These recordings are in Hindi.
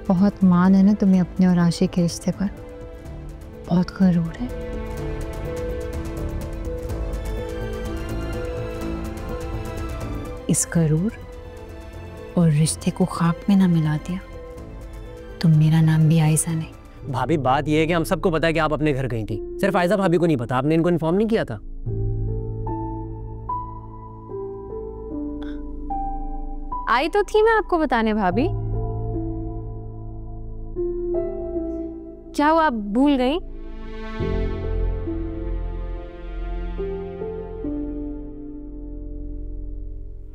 बहुत मान है ना तुम्हें अपने और आशिक के रिश्ते पर, बहुत गरूर है। इस गरूर और रिश्ते को खाक में ना मिला दिया तो मेरा नाम भी आयशा नहीं। भाभी बात यह है कि हम सबको पता है कि आप अपने घर गई थी, सिर्फ आयशा भाभी को नहीं पता। आपने इनको इन्फॉर्म नहीं किया था? आई तो थी मैं आपको बताने भाभी। क्या हुआ, आप भूल गई?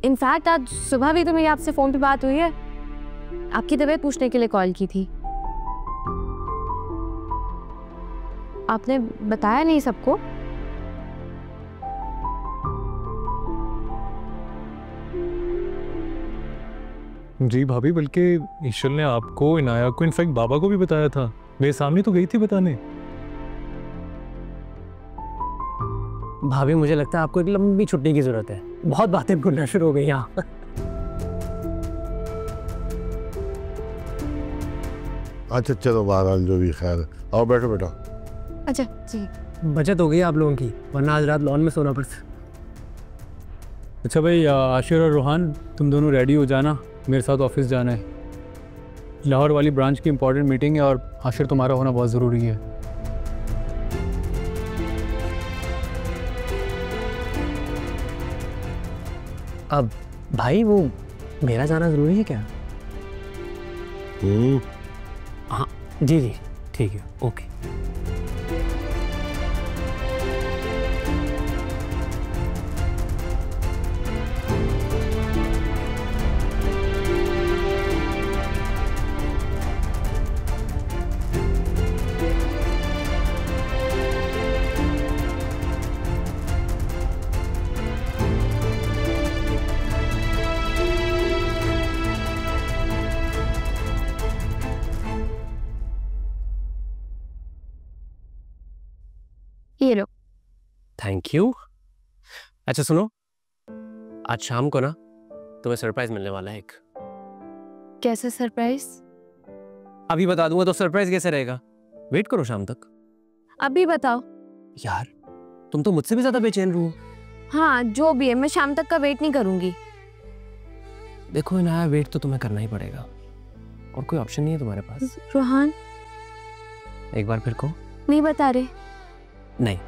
इनफैक्ट आज सुबह भी तो मेरी आपसे फोन पे बात हुई है। आपकी तबीयत पूछने के लिए कॉल की थी। आपने बताया नहीं सबको? जी भाभी, बल्कि ईश्वर ने आपको, इनाया को, इनफैक्ट बाबा को भी बताया था। मेरे सामने तो गई थी बताने। भाभी मुझे लगता है आपको एक लंबी छुट्टी की जरूरत है, बहुत बातें भूलना शुरू हो गई यहाँ। अच्छा चलो, बहरहाल जो भी खैर, आओ बैठो बेटा। अच्छा जी। बचत हो गई आप लोगों की, वरना आज रात लॉन में सोना पड़ता। अच्छा भाई, आशिर और रोहान तुम दोनों रेडी हो जाना, मेरे साथ ऑफिस जाना है। लाहौर वाली ब्रांच की इंपॉर्टेंट मीटिंग है और आशिर तुम्हारा होना बहुत ज़रूरी है। अब भाई वो मेरा जाना जरूरी है क्या? हाँ जी जी ठीक है, ओके। ये लो। Thank you. अच्छा सुनो, आज शाम को ना तुम्हें सरप्राइज मिलने वाला है एक। कैसे सरप्राइज? अभी बता दूंगा तो सरप्राइज कैसे रहेगा? वेट करो शाम तक। अभी बताओ। यार तुम तो मुझसे भी ज्यादा बेचैन हो। हाँ जो भी है, मैं शाम तक का वेट नहीं करूंगी। देखो इनाया, वेट तो तुम्हें करना ही पड़ेगा और कोई ऑप्शन नहीं है तुम्हारे पास। रोहान एक बार फिर को नहीं बता रहे? नहीं।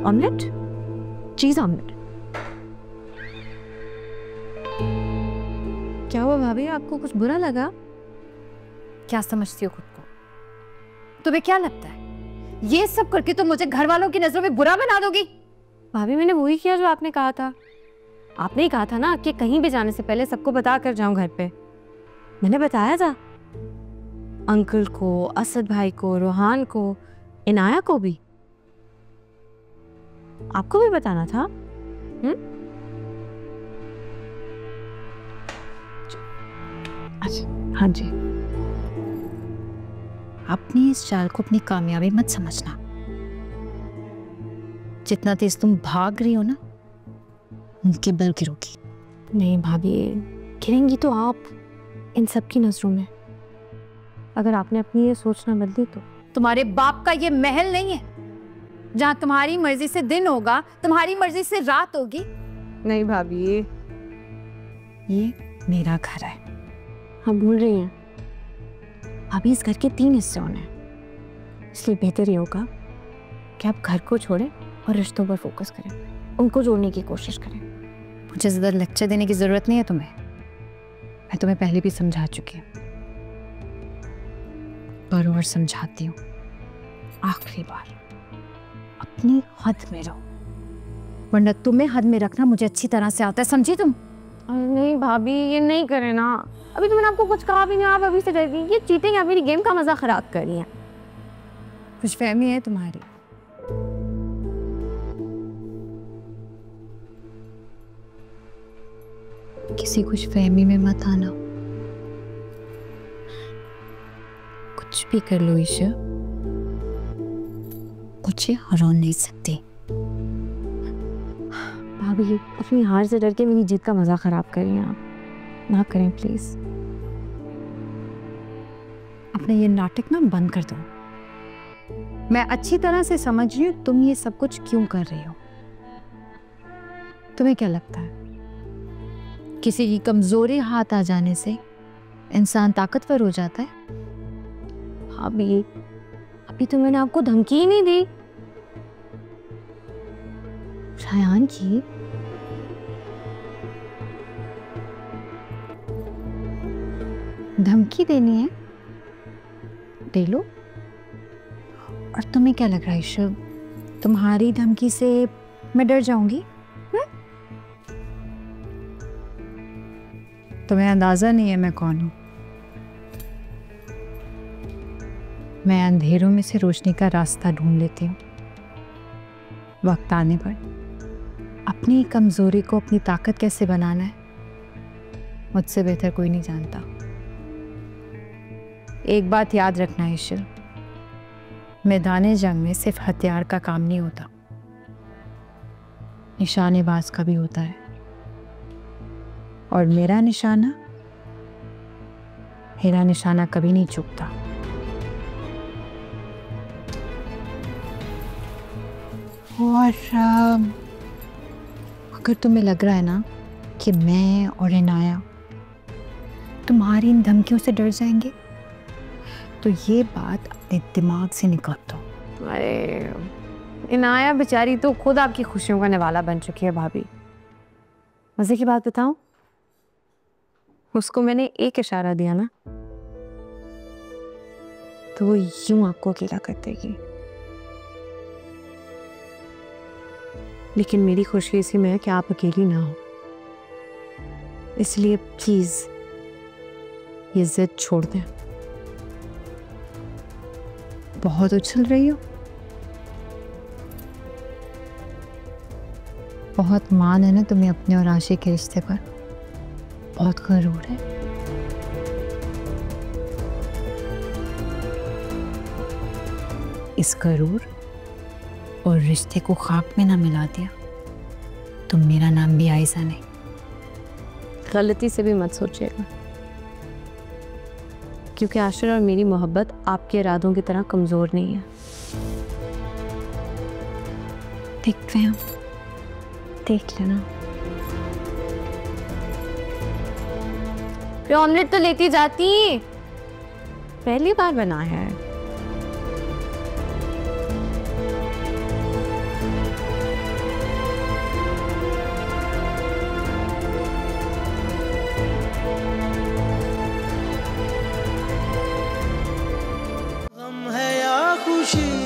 ऑमलेट, चीज ऑमलेट। क्या हुआ भाभी, आपको कुछ बुरा लगा? क्या समझती हो खुद को? तुम्हें क्या लगता है ये सब करके तुम मुझे घर वालों की नजरों में बुरा बना दोगी? भाभी मैंने वही किया जो आपने कहा था। आपने ही कहा था ना कि कहीं भी जाने से पहले सबको बता कर जाऊं घर पे। मैंने बताया था अंकल को, असद भाई को, रोहान को, इनाया को भी। आपको भी बताना था। अच्छा हाँ जी। अपनी इस चाल को अपनी कामयाबी मत समझना। जितना तेज तुम भाग रही हो ना, उनके बल गिरोगी। नहीं भाभी, गिरेंगी तो आप इन सब की नजरों में। अगर आपने अपनी ये सोच ना बदली तो। तुम्हारे बाप का ये महल नहीं है जहां तुम्हारी मर्जी से दिन होगा, तुम्हारी मर्जी से रात होगी। नहीं भाभी, ये मेरा घर है। हम भूल रही हैं अभी इस घर के 3 हिस्से होने हैं, इसलिए बेहतर ये होगा कि आप घर को छोड़ें और रिश्तों पर फोकस करें, उनको जोड़ने की कोशिश करें। मुझे ज़्यादा लेक्चर देने की जरूरत नहीं है तुम्हें, मैं तुम्हें पहले भी समझा चुकी हूँ, पर और समझाती हूँ। आखिरी बार, अपनी हद में रहो। वरना तुम्हें हद में रखना मुझे अच्छी तरह से आता है, समझी तुम? अरे नहीं भाभी, ये नहीं करे ना। अभी तो मैंने आपको कुछ कहा भी नहीं, आप अभी से डर गई। ये चीटिंग है, मेरी गेम का मजा खराब कर रही है। खुशफहमी है तुम्हारी। किसी खुशफहमी में मत आना। कुछ भी कर लो ईशा, मुझे हरा नहीं सकती। भाभी अपनी हार से डर के मेरी जीत का मजा खराब कर रही हैं आप। ना करें प्लीज। अपने ये नाटक ना बंद कर दो। मैं अच्छी तरह से समझ रही हूँ तुम ये सब कुछ क्यों कर रही हो। तुम्हें क्या लगता है किसी की कमजोरी हाथ आ जाने से इंसान ताकतवर हो जाता है? भाभी अभी तो मैंने आपको धमकी ही नहीं दी। शायान की धमकी देनी है, दे लो। और तुम्हें क्या लग रहा है ईशा, तुम्हारी धमकी से मैं डर जाऊंगी? तुम्हें अंदाजा नहीं है मैं कौन हूं। मैं अंधेरों में से रोशनी का रास्ता ढूंढ लेती हूँ। वक्त आने पर अपनी कमजोरी को अपनी ताकत कैसे बनाना है मुझसे बेहतर कोई नहीं जानता। एक बात याद रखना ईशा, मैदान जंग में सिर्फ हथियार का काम नहीं होता, निशानेबाज का भी होता है। और मेरा निशाना कभी नहीं चूकता। और अगर तुम्हें लग रहा है ना कि मैं और इनाया तुम्हारी इन धमकियों से डर जाएंगे, तो ये बात अपने दिमाग से निकाल दो। अरे इनाया बेचारी तो खुद आपकी खुशियों का निवाला बन चुकी है भाभी। मजे की बात बताऊं, उसको मैंने एक इशारा दिया ना तो वो यूं आपको अकेला कर देगी। लेकिन मेरी खुशी इसी में है कि आप अकेली ना हो, इसलिए प्लीज ये जिद छोड़ दें। बहुत उछल रही हो, बहुत मान है ना तुम्हें अपने और आशिक के रिश्ते पर, बहुत गरूर है। इस गरूर और रिश्ते को खाक में ना मिला दिया तो मेरा नाम भी आयशा नहीं। गलती से भी मत सोचिएगा, क्योंकि आशिर और मेरी मोहब्बत आपके इरादों की तरह कमजोर नहीं है। देखते हैं, देख लेना। ऑमलेट तो लेती जाती, पहली बार बनाया है। गम है या खुशी